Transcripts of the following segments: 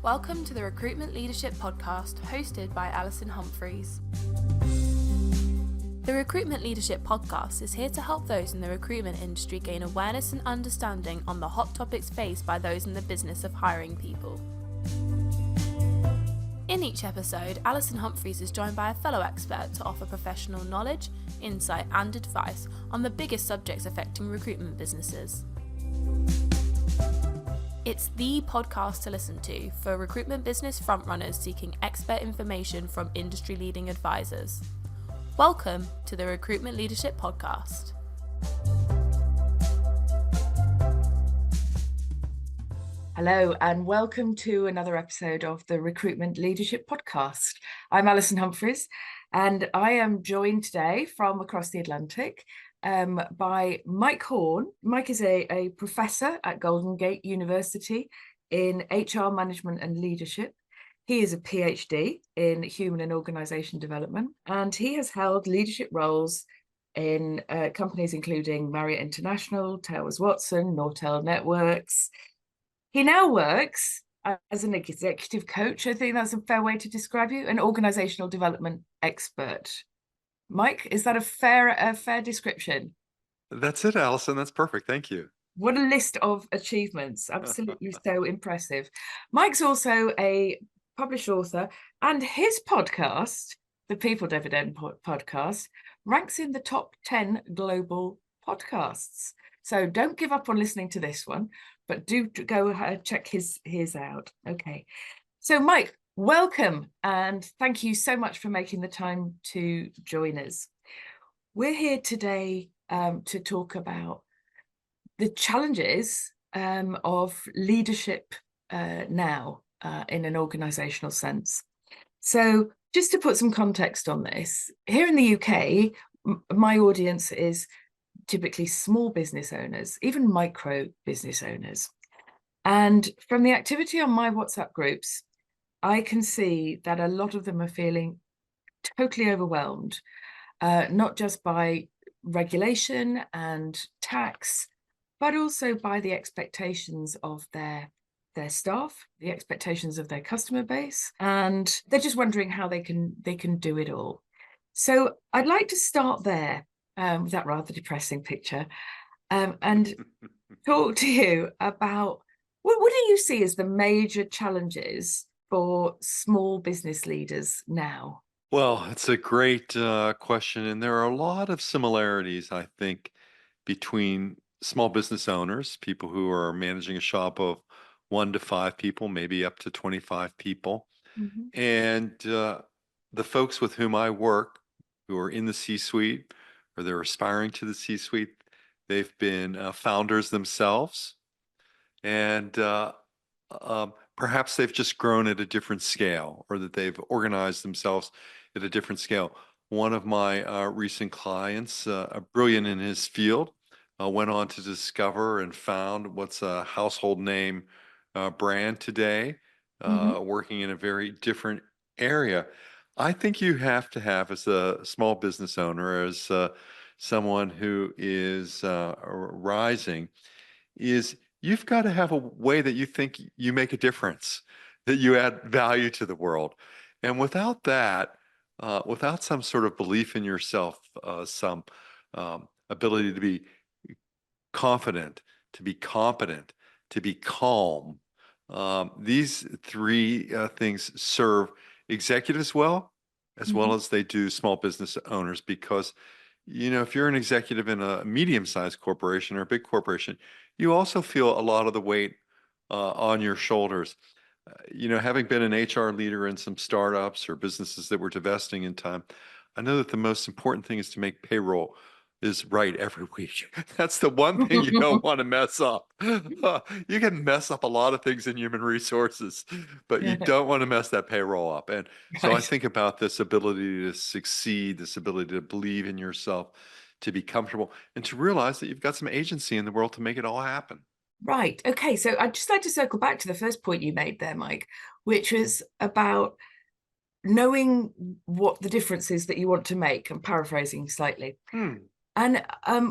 Welcome to the Recruitment Leadership Podcast, hosted by Alison Humphries. The Recruitment Leadership Podcast is here to help those in the recruitment industry gain awareness and understanding on the hot topics faced by those in the business of hiring people. In each episode, Alison Humphries is joined by a fellow expert to offer professional knowledge, insight and advice on the biggest subjects affecting recruitment businesses. It's the podcast to listen to for recruitment business frontrunners seeking expert information from industry-leading advisors. Welcome to the Recruitment Leadership Podcast. Hello and welcome to another episode of the Recruitment Leadership Podcast. I'm Alison Humphries and I am joined today from across the Atlantic by Mike Horne. Mike is a professor at Golden Gate University in HR management and leadership. He is a PhD in human and organisation development, and he has held leadership roles in companies including Marriott International, Towers Watson, Nortel Networks. He now works as an executive coach. I think that's a fair way to describe you, an organisational development expert. Mike, is that a fair description? That's it, Alison. That's perfect. Thank you. What a list of achievements. Absolutely so impressive. Mike's also a published author, and his podcast, the People Dividend podcast, ranks in the top 10 global podcasts. So don't give up on listening to this one, but do go check his out. Okay. So Mike, welcome, and thank you so much for making the time to join us. We're here today to talk about the challenges of leadership now in an organisational sense. So just to put some context on this, here in the UK, my audience is typically small business owners, even micro business owners. And from the activity on my WhatsApp groups, I can see that a lot of them are feeling totally overwhelmed, not just by regulation and tax, but also by the expectations of their staff, the expectations of their customer base, and they're just wondering how they can do it all. So I'd like to start there with that rather depressing picture, and talk to you about what do you see as the major challenges for small business leaders now? Well, it's a great question. And there are a lot of similarities, I think, between small business owners, people who are managing a shop of 1 to 5 people, maybe up to 25 people, and the folks with whom I work who are in the C-suite or they're aspiring to the C-suite. They've been founders themselves, and perhaps they've just grown at a different scale, or that they've organized themselves at a different scale. One of my recent clients, brilliant in his field, went on to discover and found what's a household name brand today, working in a very different area. I think you have to have, as a small business owner, as someone who is rising, is you've got to have a way that you think you make a difference, that you add value to the world. And without that, without some sort of belief in yourself, some ability to be confident, to be competent, to be calm, these three things serve executives well, as well as they do small business owners, because if you're an executive in a medium-sized corporation or a big corporation, you also feel a lot of the weight on your shoulders. Having been an HR leader in some startups or businesses that were divesting in time, I know that the most important thing is to make payroll is right every week. That's the one thing you don't want to mess up. You can mess up a lot of things in human resources, but you don't want to mess that payroll up. And so I think about this ability to succeed, this ability to believe in yourself, to be comfortable, and to realize that you've got some agency in the world to make it all happen. Right. Okay. So I'd just like to circle back to the first point you made there, Mike, which was about knowing what the difference is that you want to make. I'm paraphrasing slightly. And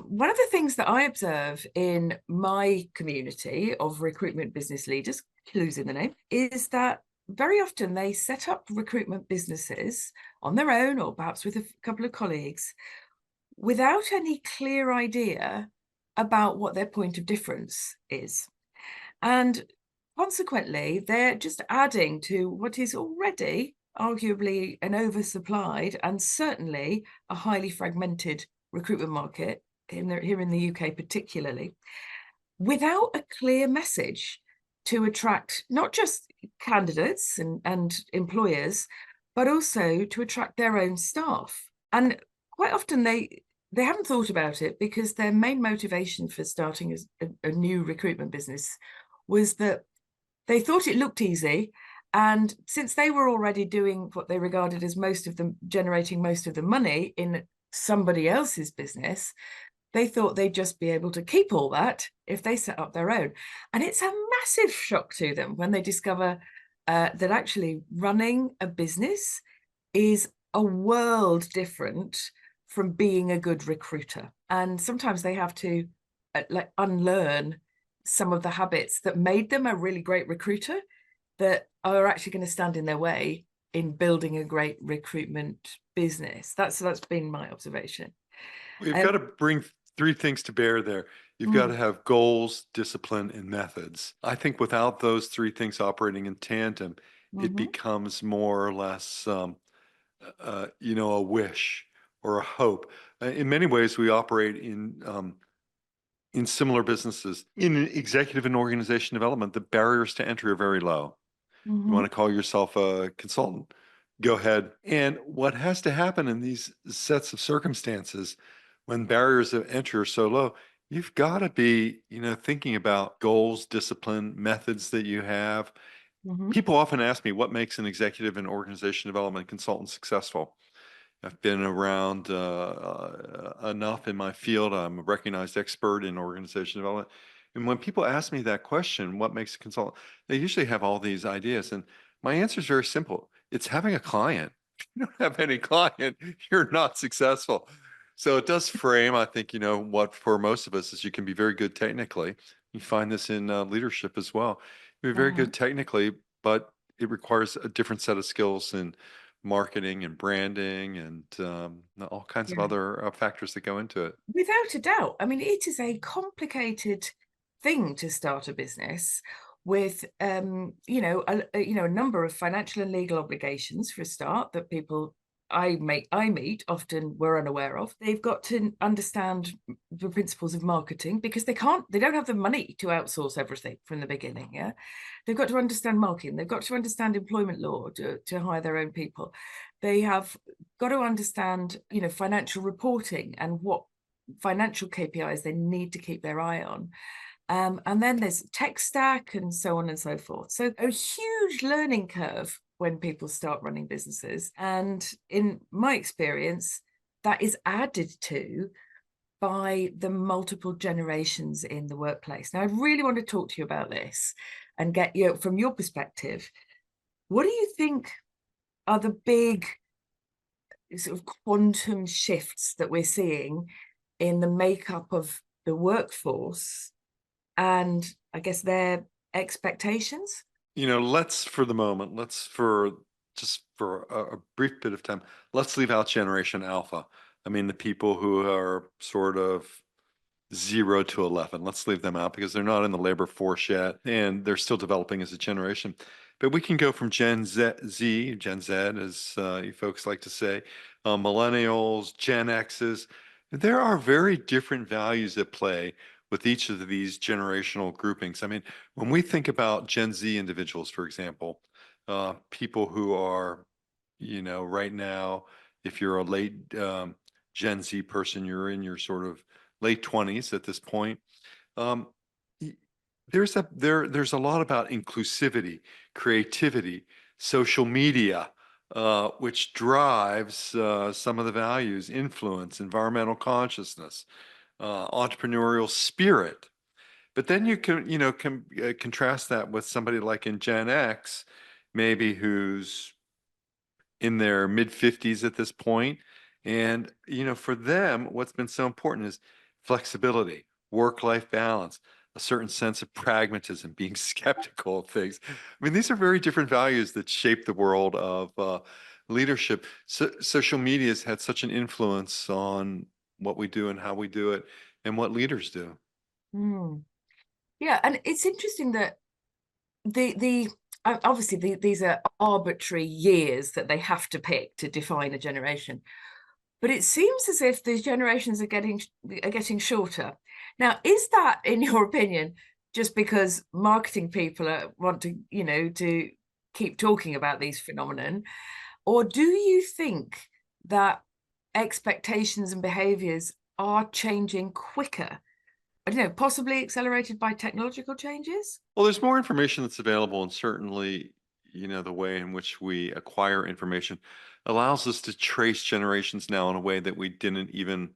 one of the things that I observe in my community of recruitment business leaders, clues in the name, is that very often they set up recruitment businesses on their own or perhaps with a couple of colleagues without any clear idea about what their point of difference is. And consequently, they're just adding to what is already arguably an oversupplied and certainly a highly fragmented recruitment market here in the UK particularly, without a clear message to attract not just candidates and employers, but also to attract their own staff. And quite often they haven't thought about it because their main motivation for starting a new recruitment business was that they thought it looked easy. And since they were already doing what they regarded as generating most of the money in somebody else's business, they thought they'd just be able to keep all that if they set up their own. And it's a massive shock to them when they discover that actually running a business is a world different from being a good recruiter. And sometimes they have to unlearn some of the habits that made them a really great recruiter that are actually going to stand in their way in building a great recruitment business. That's been my observation. We've got to bring three things to bear there. You've got to have goals, discipline, and methods. I think without those three things operating in tandem, it becomes more or less, a wish or a hope. In many ways, we operate in similar businesses. In executive and organization development, the barriers to entry are very low. You want to call yourself a consultant, go ahead. And what has to happen in these sets of circumstances when barriers of entry are so low, you've got to be, thinking about goals, discipline, methods that you have. People often ask me what makes an executive and organization development consultant successful. I've been around enough in my field. I'm a recognized expert in organization development. And when people ask me that question, what makes a consultant, they usually have all these ideas. And my answer is very simple. It's having a client. If you don't have any client, you're not successful. So it does frame, I think, what for most of us is you can be very good technically. You find this in leadership as well. You're very good technically, but it requires a different set of skills in marketing and branding and all kinds of other factors that go into it. Without a doubt. I mean, it is a complicated thing to start a business with, a number of financial and legal obligations for a start that people I meet often were unaware of. They've got to understand the principles of marketing because they don't have the money to outsource everything from the beginning. Yeah, they've got to understand marketing. They've got to understand employment law to hire their own people. They have got to understand, financial reporting and what financial KPIs they need to keep their eye on. And then there's tech stack and so on and so forth. So a huge learning curve when people start running businesses. And in my experience, that is added to by the multiple generations in the workplace. Now, I really want to talk to you about this and get you, from your perspective, what do you think are the big sort of quantum shifts that we're seeing in the makeup of the workforce and I guess their expectations? For a brief bit of time, let's leave out Generation Alpha. I mean, the people who are sort of 0 to 11, let's leave them out because they're not in the labor force yet and they're still developing as a generation. But we can go from Gen Z, as you folks like to say, millennials, Gen X's. There are very different values at play with each of these generational groupings. I mean, when we think about Gen Z individuals, for example, people who are, right now, if you're a late Gen Z person, you're in your sort of late 20s at this point. There's a lot about inclusivity, creativity, social media, which drives some of the values, influence, environmental consciousness, entrepreneurial spirit. But then you can, contrast that with somebody like in Gen X, maybe who's in their mid 50s at this point, And, for them, what's been so important is flexibility, work-life balance, a certain sense of pragmatism, being skeptical of things. I mean, these are very different values that shape the world of leadership. Social media has had such an influence on what we do and how we do it and what leaders do. Mm. Yeah, and it's interesting that the obviously these are arbitrary years that they have to pick to define a generation, but it seems as if these generations are getting shorter. Now, is that, in your opinion, just because marketing people want to, to keep talking about these phenomenon, or do you think that expectations and behaviors are changing quicker? I don't know, possibly accelerated by technological changes? Well, there's more information that's available, and certainly, the way in which we acquire information allows us to trace generations now in a way that we didn't even,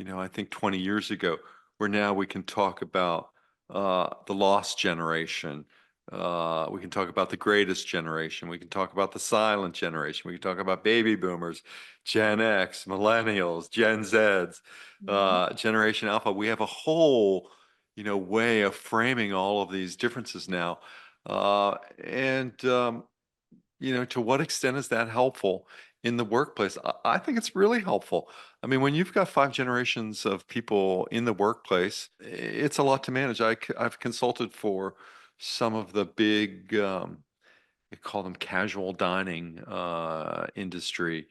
I think 20 years ago, where now we can talk about the lost generation. We can talk about the greatest generation. We can talk about the silent generation. We can talk about baby boomers, Gen X, millennials, Gen Zs, Generation Alpha. We have a whole way of framing all of these differences now. And to what extent is that helpful in the workplace? I think it's really helpful. I mean, when you've got 5 generations of people in the workplace, it's a lot to manage. I've consulted for some of the big, they call them casual dining industry,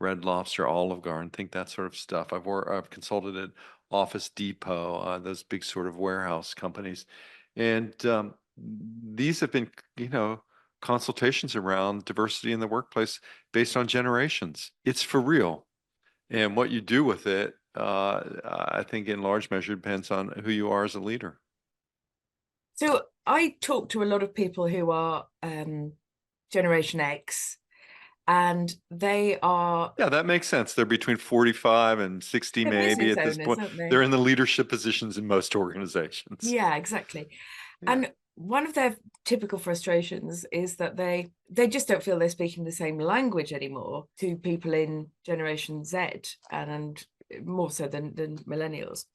Red Lobster, Olive Garden, think that sort of stuff. I've consulted at Office Depot, those big sort of warehouse companies, and these have been, consultations around diversity in the workplace based on generations. It's for real, and what you do with it, I think, in large measure depends on who you are as a leader. So I talk to a lot of people who are Generation X, and they are Yeah, that makes sense. They're between 45 and 60 maybe business at this owners, point. aren't they? They're in the leadership positions in most organizations. Yeah, exactly. Yeah. And one of their typical frustrations is that they just don't feel they're speaking the same language anymore to people in Generation Z, and more so than millennials.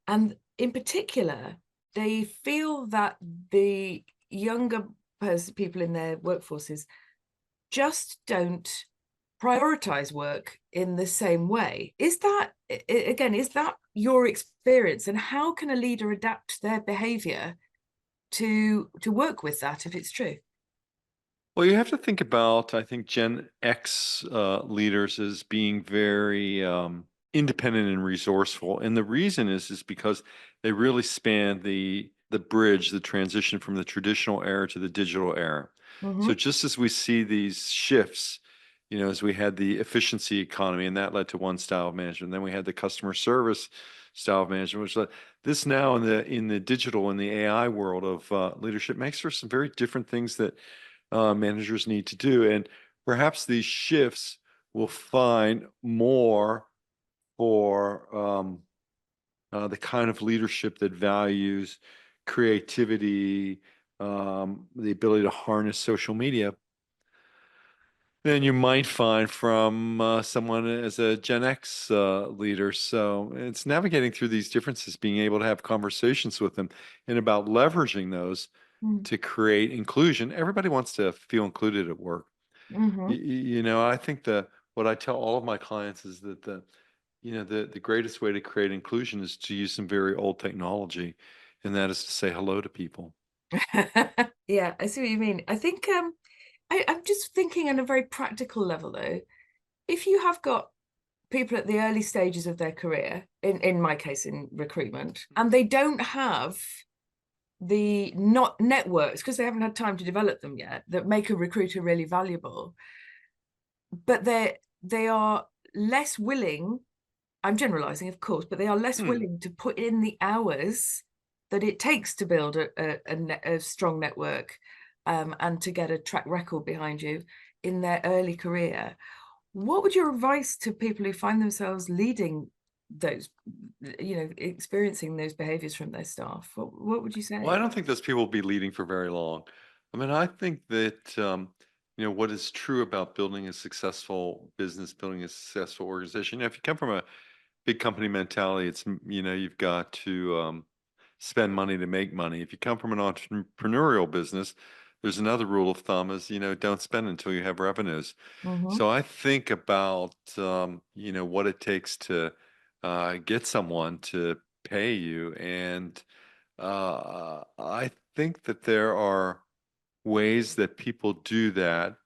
And in particular, they feel that the younger people in their workforces just don't prioritize work in the same way. Is that, again, is that your experience? And how can a leader adapt their behavior to work with that if it's true? Well, you have to think about, I think, Gen X leaders as being very independent and resourceful, and the reason is because they really span the bridge, the transition from the traditional era to the digital era. So Mm-hmm. just as we see these shifts, as we had the efficiency economy, and that led to one style of management, then we had the customer service style of management, which led this now in the digital and the AI world of leadership makes for some very different things that managers need to do. And perhaps these shifts will find more for the kind of leadership that values creativity, the ability to harness social media, than you might find from someone as a Gen X leader. So it's navigating through these differences, being able to have conversations with them and about leveraging those to create inclusion. Everybody wants to feel included at work. Mm-hmm. I think what I tell all of my clients is that the greatest way to create inclusion is to use some very old technology, and that is to say hello to people. Yeah, I see what you mean. I think I'm just thinking on a very practical level though, if you have got people at the early stages of their career, in my case in recruitment, and they don't have the not networks because they haven't had time to develop them yet that make a recruiter really valuable, but they are less willing, I'm generalizing of course, but they are less willing to put in the hours that it takes to build a strong network, and to get a track record behind you in their early career. What would your advice to people who find themselves leading those, experiencing those behaviors from their staff? What would you Well, I say? don't think those people will be leading for very long. I mean, I think that what is true about building a successful business, building a successful organization. If you come from a big company mentality, it's, you've got to spend money to make money. If you come from an entrepreneurial business, there's another rule of thumb is, don't spend until you have revenues. Mm-hmm. So I think about, what it takes to get someone to pay you. And I think that there are ways that people do that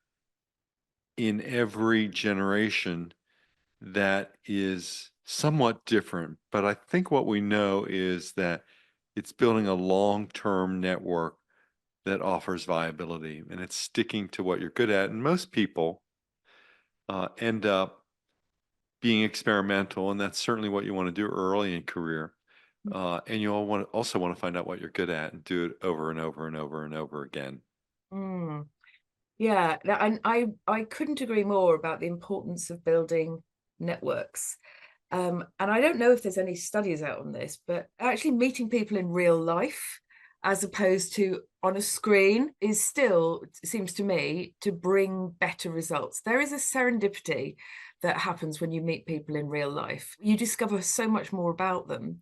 in every generation that is somewhat different. But I think what we know is that it's building a long-term network that offers viability, and it's sticking to what you're good at. And most people end up being experimental, and that's certainly what you want to do early in career. And you also want to find out what you're good at and do it over and over and over and over again. Mm. Yeah, and I couldn't agree more about the importance of building networks. And I don't know if there's any studies out on this, but actually meeting people in real life as opposed to on a screen is still, seems to me, to bring better results. There is a serendipity that happens when you meet people in real life. You discover so much more about them.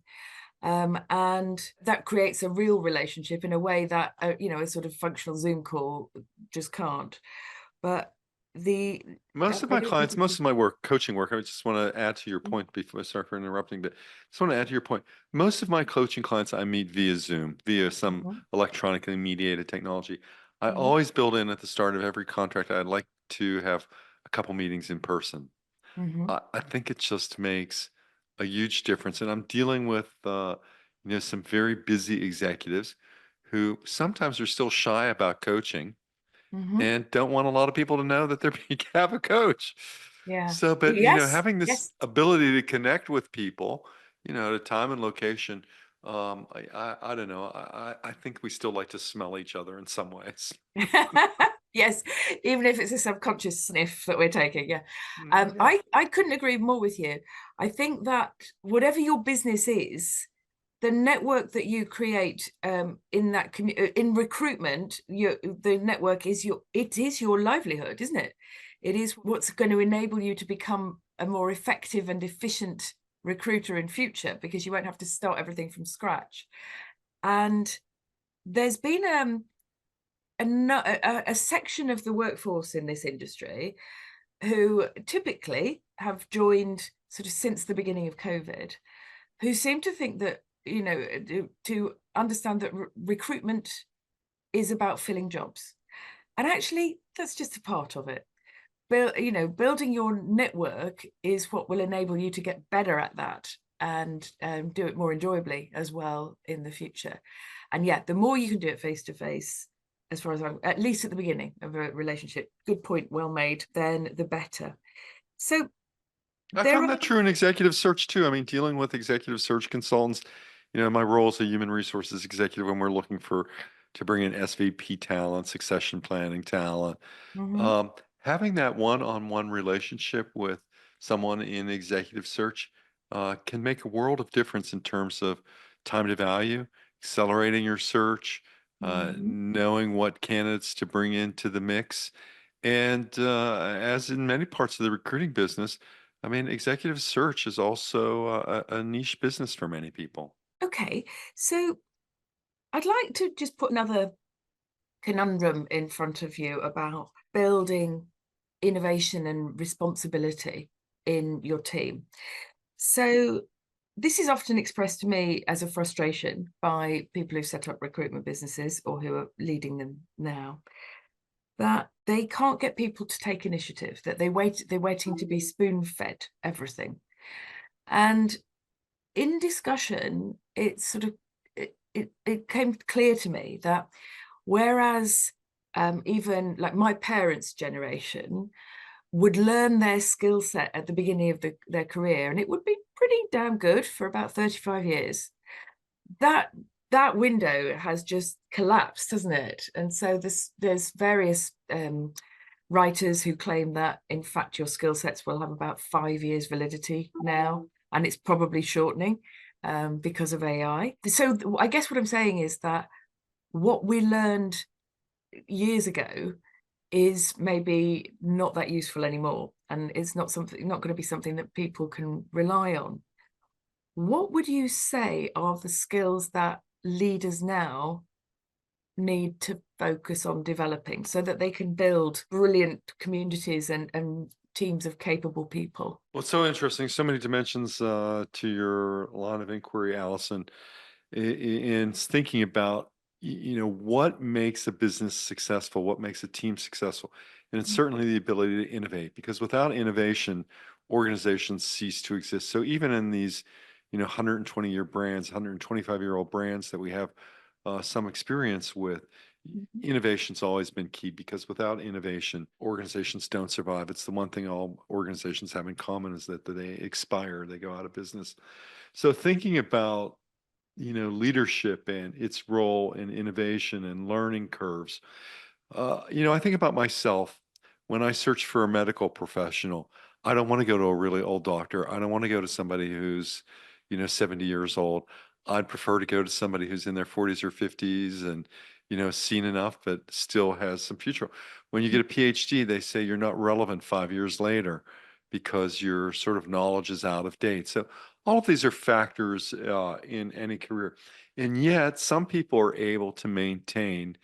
And that creates a real relationship in a way that, a sort of functional Zoom call just can't. But Most of I my don't clients, think most of my work, coaching work, I just want to add to your point before, sorry for interrupting, but just want to add to your point. Most of my coaching clients I meet via Zoom, via some electronically mediated technology. I always build in at the start of every contract, I'd like to have a couple meetings in person. I think it just makes a huge difference. And I'm dealing with, some very busy executives who sometimes are still shy about coaching and don't want a lot of people to know that they're being have a coach. Yeah. So, but Yes. having this Yes. ability to connect with people, at a time and location, I don't know. I think we still like to smell each other in some ways. Yes, even if it's a subconscious sniff that we're taking. Yeah. Yeah. I couldn't agree more with you. I think that whatever your business is, the network that you create in that in recruitment, the network is your livelihood, isn't it? It is what's going to enable you to become a more effective and efficient recruiter in future, because you won't have to start everything from scratch. And there's been a section of the workforce in this industry who typically have joined sort of since the beginning of COVID, who seem to think that, to understand that recruitment is about filling jobs. And actually, that's just a part of it. Building your network is what will enable you to get better at that and do it more enjoyably as well in the future. And yeah, the more you can do it face to face, as far as I'm, at least at the beginning of a relationship, good point, well made, then the better. So I there found are. that true in executive search too. I mean, dealing with executive search consultants, my role as a human resources executive when we're looking to bring in SVP talent, succession planning talent, Mhm. having that one-on-one relationship with someone in executive search can make a world of difference in terms of time to value, accelerating your search, knowing what candidates to bring into the mix. And as in many parts of the recruiting business, I mean, executive search is also a niche business for many people. Okay, so I'd like to just put another conundrum in front of you about building innovation and responsibility in your team. So this is often expressed to me as a frustration by people who set up recruitment businesses or who are leading them now, that they can't get people to take initiative, that they're waiting to be spoon-fed everything. And in discussion, it sort of it came clear to me that whereas even like my parents' generation would learn their skill set at the beginning of their career, and it would be pretty damn good for about 35 years. That window has just collapsed, hasn't it? And so there's various writers who claim that, in fact, your skill sets will have about 5 years validity now, and it's probably shortening because of AI. So I guess what I'm saying is that what we learned years ago is maybe not that useful anymore, and it's not going to be something that people can rely on. What would you say are the skills that leaders now need to focus on developing so that they can build brilliant communities and teams of capable people? Well, it's so interesting. So many dimensions to your line of inquiry, Allison, in thinking about what makes a business successful, what makes a team successful, and it's certainly the ability to innovate. Because without innovation, organizations cease to exist. So even in these 120-year brands, 125-year-old brands that we have some experience with, Mhm. innovation's always been key, because without innovation, organizations don't survive. It's the one thing all organizations have in common, is that they expire, they go out of business. So thinking about leadership and its role in innovation and learning curves, I think about myself when I search for a medical professional. I don't want to go to a really old doctor. I don't want to go to somebody who's 70 years old. I'd prefer to go to somebody who's in their 40s or 50s and seen enough but still has some future. When you get a PhD, they say you're not relevant 5 years later because your sort of knowledge is out of date. So all of these are factors in any career, and yet some people are able to maintain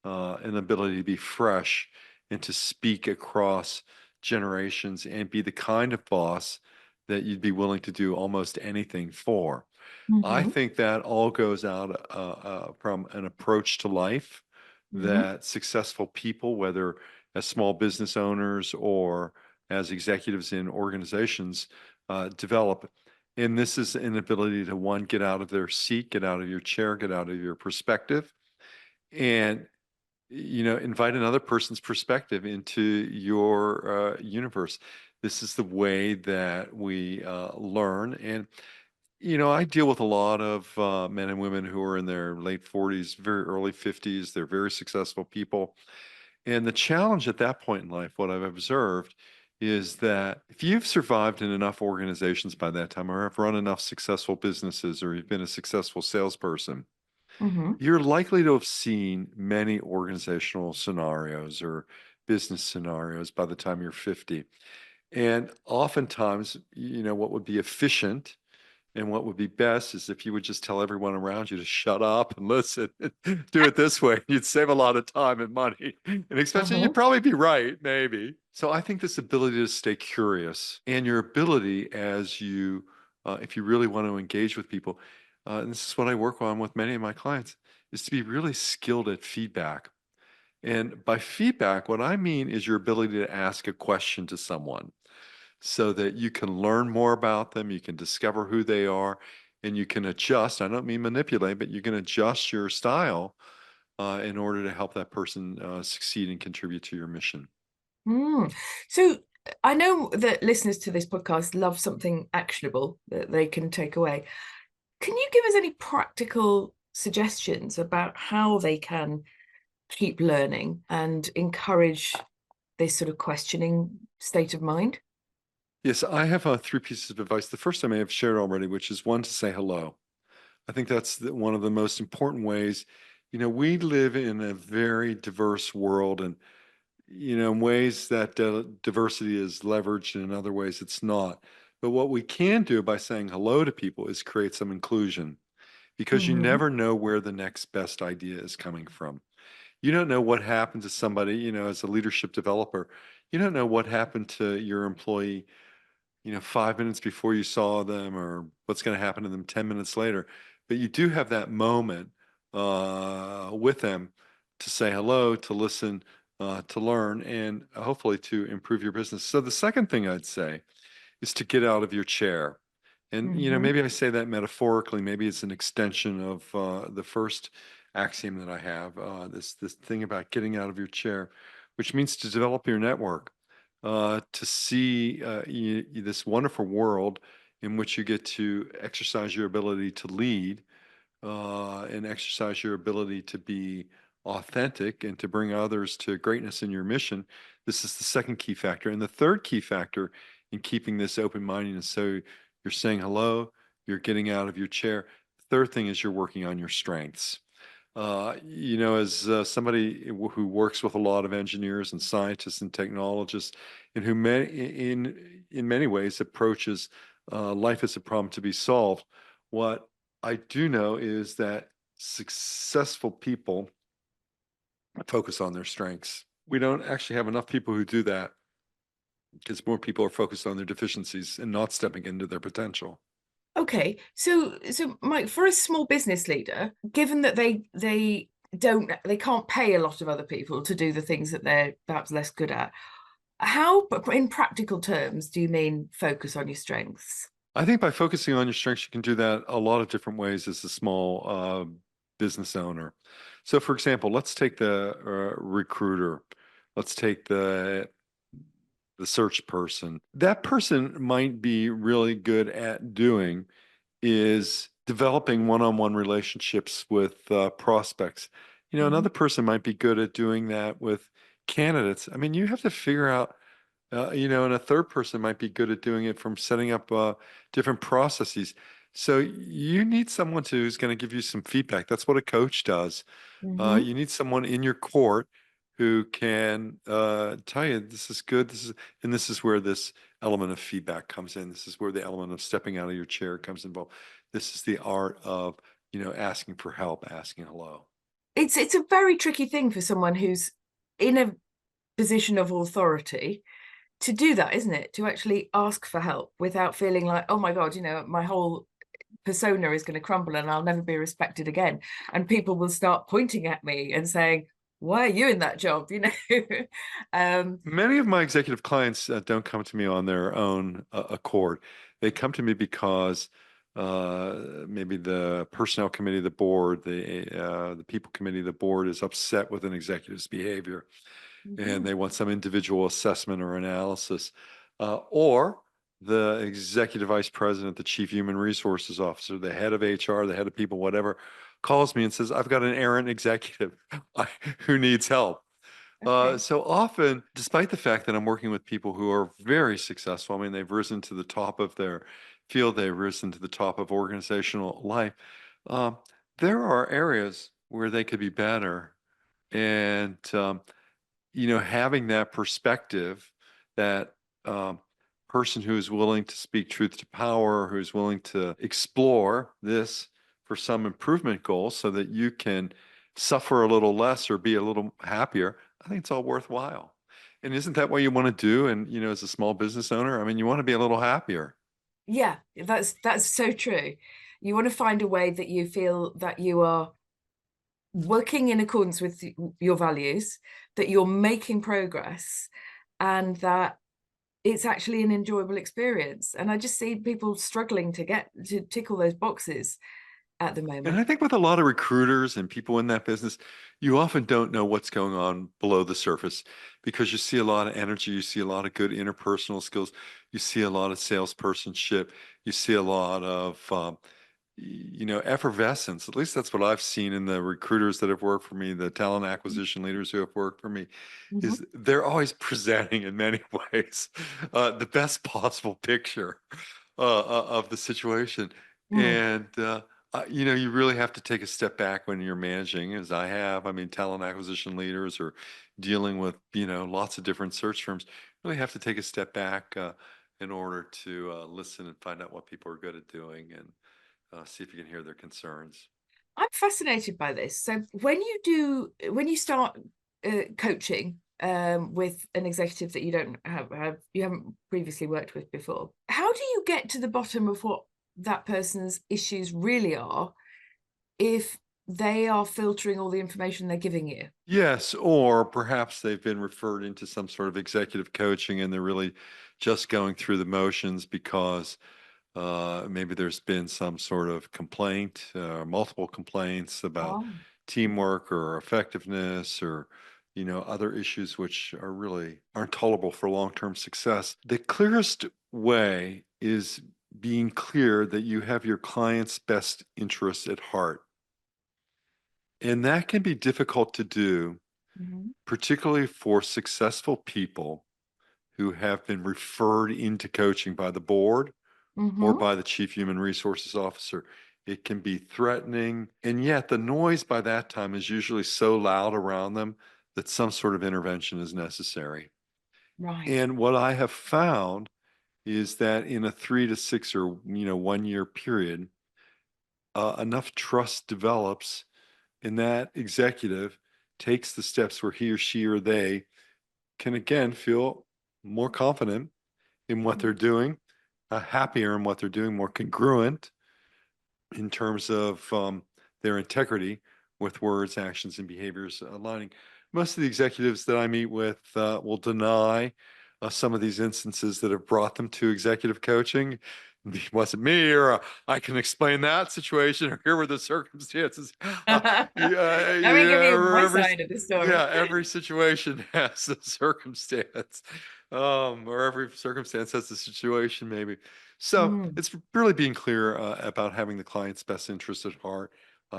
an ability to be fresh and to speak across generations and be the kind of boss that you'd be willing to do almost anything for. I Mhm. think that all goes out from an approach to life Mhm. that successful people, whether as small business owners or as executives in organizations, develop. And this is an ability to, one, get out of their seat, get out of your chair, get out of your perspective, and invite another person's perspective into your universe. This is the way that we learn. And I deal with a lot of men and women who are in their late 40s, very early 50s. They're very successful people. And the challenge at that point in life, what I've observed, is that if you've survived in enough organizations by that time, or have run enough successful businesses, or you've been a successful salesperson, Mhm. you're likely to have seen many organizational scenarios or business scenarios by the time you're 50. And oftentimes, what would be efficient and what would be best is if you would just tell everyone around you to shut up and listen. Do it this way. You'd save a lot of time and money and expense. And Uh-huh. you'd probably be right, maybe. So I think this ability to stay curious, and your ability as you, if you really want to engage with people, and this is what I work on with many of my clients, is to be really skilled at feedback. And by feedback, what I mean is your ability to ask a question to someone so that you can learn more about them, you can discover who they are, and you can adjust. I don't mean manipulate, but you can adjust your style in order to help that person succeed and contribute to your mission. Mm. So I know that listeners to this podcast love something actionable that they can take away. Can you give us any practical suggestions about how they can keep learning and encourage this sort of questioning state of mind? Yes, I have three pieces of advice. The first I may have shared already, which is, one, to say hello. I think that's one of the most important ways. We live in a very diverse world, and in ways that diversity is leveraged, and in other ways it's not. But what we can do by saying hello to people is create some inclusion, because you Mhm. never know where the next best idea is coming from. You don't know what happened to somebody, as a leadership developer. You don't know what happened to your employee 5 minutes before you saw them, or what's going to happen to them 10 minutes later. But you do have that moment with them to say hello, to listen, to learn, and hopefully to improve your business. So the second thing I'd say is to get out of your chair. And, Mhm. maybe I say that metaphorically, maybe it's an extension of the first axiom that I have, this thing about getting out of your chair, which means to develop your network, to see this wonderful world in which you get to exercise your ability to lead, and exercise your ability to be authentic and to bring others to greatness in your mission. This is the second key factor. And the third key factor in keeping this open mindedness, so you're saying hello, you're getting out of your chair. The third thing is you're working on your strengths. As somebody who works with a lot of engineers and scientists and technologists, and who in many ways approaches life as a problem to be solved, what I do know is that successful people focus on their strengths. We don't actually have enough people who do that because more people are focused on their deficiencies and not stepping into their potential. Okay, so Mike, for a small business leader, given that they can't pay a lot of other people to do the things that they're perhaps less good at, how, in practical terms, do you mean focus on your strengths? I think by focusing on your strengths, you can do that a lot of different ways as a small business owner. So, for example, let's take the recruiter. Let's take the search person. That person might be really good at doing is developing one-on-one relationships with prospects. Mhm. Another person might be good at doing that with candidates. I mean, you have to figure out, and a third person might be good at doing it from setting up different processes. So you need someone who's going to give you some feedback. That's what a coach does. Mhm. You need someone in your court who can tell you this is good, and this is where this element of feedback comes in. This is where the element of stepping out of your chair comes involved. This is the art of, asking for help, asking hello. It's a very tricky thing for someone who's in a position of authority to do that, isn't it? To actually ask for help without feeling like, oh my God, my whole persona is going to crumble and I'll never be respected again. And people will start pointing at me and saying, why are you in that job? Many of my executive clients don't come to me on their own accord. They come to me because maybe the personnel committee of the board, the people committee of the board is upset with an executive's behavior, and they want some individual assessment or analysis, or the executive vice president, the chief human resources officer, the head of HR, the head of people, whatever, calls me and says, I've got an errant executive who needs help. Okay. So often, despite the fact that I'm working with people who are very successful, I mean, they've risen to the top of their field, they've risen to the top of organizational life, um, there are areas where they could be better. And having that perspective, that person who is willing to speak truth to power, who's willing to explore this for some improvement goals so that you can suffer a little less or be a little happier, I think it's all worthwhile. And isn't that what you want to do? And, as a small business owner, I mean, you want to be a little happier. Yeah, that's so true. You want to find a way that you feel that you are working in accordance with your values, that you're making progress, and that it's actually an enjoyable experience. And I just see people struggling to tick all those boxes at the And moment. I think with a lot of recruiters and people in that business, you often don't know what's going on below the surface because you see a lot of energy, you see a lot of good interpersonal skills, you see a lot of salespersonship, you see a lot of effervescence. At least that's what I've seen in the recruiters that have worked for me, the talent acquisition leaders who have worked for me, Mhm. is they're always presenting in many ways the best possible picture of the situation. Mm. And you really have to take a step back when you're managing, as I have. I mean, talent acquisition leaders or dealing with, lots of different search firms. Really have to take a step back in order to listen and find out what people are good at doing and see if you can hear their concerns. I'm fascinated by this. So when you start coaching with an executive that you don't you haven't previously worked with before, how do you get to the bottom of what that person's issues really are if they are filtering all the information they're giving you? Yes, or perhaps they've been referred into some sort of executive coaching and they're really just going through the motions because maybe there's been some sort of complaint, multiple complaints about Oh. teamwork or effectiveness or other issues which are really aren't tolerable for long-term success. The clearest way is being clear that you have your client's best interests at heart. And that can be difficult to do, Mhm. particularly for successful people who have been referred into coaching by the board or Mhm. by the chief human resources officer. It can be threatening. And yet the noise by that time is usually so loud around them that some sort of intervention is necessary. Right. And what I have found is that in a 3 to 6 or 1 year period, enough trust develops, and that executive takes the steps where he or she or they can again feel more confident in what they're doing, happier in what they're doing, more congruent in terms of their integrity with words, actions, and behaviors aligning. Most of the executives that I meet with will deny some of these instances that have brought them to executive coaching. It wasn't me, or I can explain that situation, or here were the circumstances. Let me give you my side of the story. Every situation has a circumstance, or every circumstance has a situation, maybe. So it's really being clear about having the client's best interest at heart,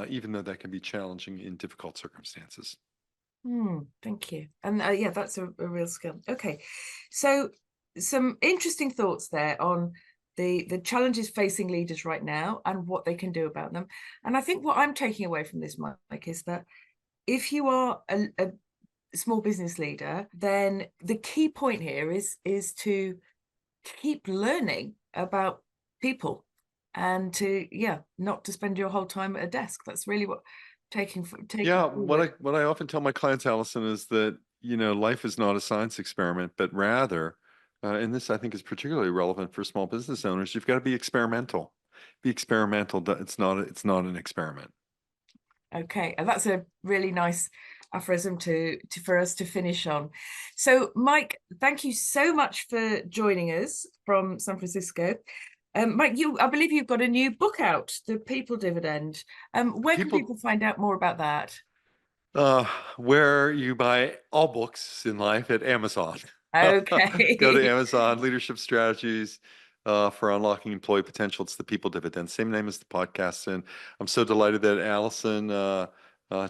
even though that can be challenging in difficult circumstances. Thank you. And yeah, that's a real skill. Okay, so some interesting thoughts there on the challenges facing leaders right now and what they can do about them. And I think what I'm taking away from this, Mike, is that if you are a small business leader, then the key point here is to keep learning about people and to not to spend your whole time at a desk. That's really what taking what I often tell my clients, Alison, is that life is not a science experiment, but rather, and this I think is particularly relevant for small business owners, you've got to be experimental. Be experimental. It's not an experiment. Okay, and that's a really nice aphorism for us to finish on. So, Mike, thank you so much for joining us from San Francisco. Mike, I believe you've got a new book out, The People Dividend. Where can people find out more about that? Where you buy all books in life, at Amazon. Okay. Go to Amazon, Leadership Strategies for Unlocking Employee Potential. It's The People Dividend, same name as the podcast. And I'm so delighted that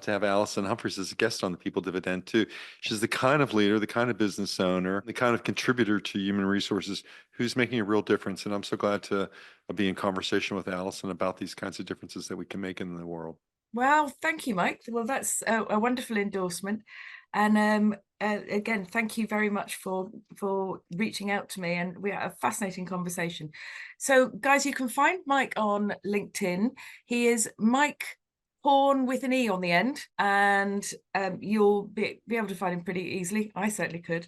to have Alison Humphries as a guest on The People Dividend too. She's the kind of leader, the kind of business owner, the kind of contributor to human resources who's making a real difference. And I'm so glad to be in conversation with Alison about these kinds of differences that we can make in the world. Well, thank you, Mike. Well, that's a wonderful endorsement. And again, thank you very much for reaching out to me. And we had a fascinating conversation. So, guys, you can find Mike on LinkedIn. He is Mike Horne with an E on the end, and you'll be able to find him pretty easily. I certainly could.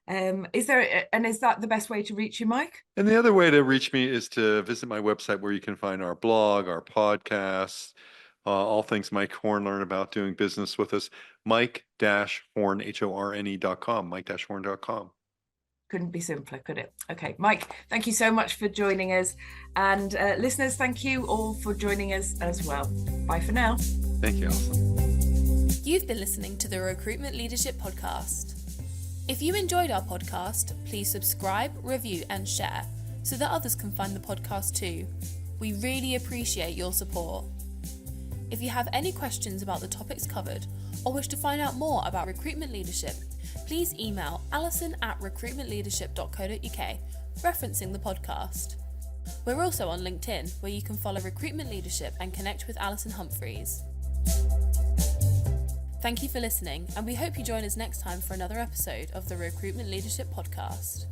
Is that the best way to reach you, Mike? And the other way to reach me is to visit my website, where you can find our blog, our podcasts, all things Mike Horne, learn about doing business with us. Mike-Horne, HORNE.com, Mike-Horne.com. Couldn't be simpler, could it? Okay, Mike, thank you so much for joining us. And listeners, thank you all for joining us as well. Bye for now. Thank you, Alison. You've been listening to the Recruitment Leadership Podcast. If you enjoyed our podcast, please subscribe, review, and share so that others can find the podcast too. We really appreciate your support. If you have any questions about the topics covered or wish to find out more about recruitment leadership, please email alison@recruitmentleadership.co.uk, referencing the podcast. We're also on LinkedIn, where you can follow Recruitment Leadership and connect with Alison Humphries. Thank you for listening, and we hope you join us next time for another episode of the Recruitment Leadership Podcast.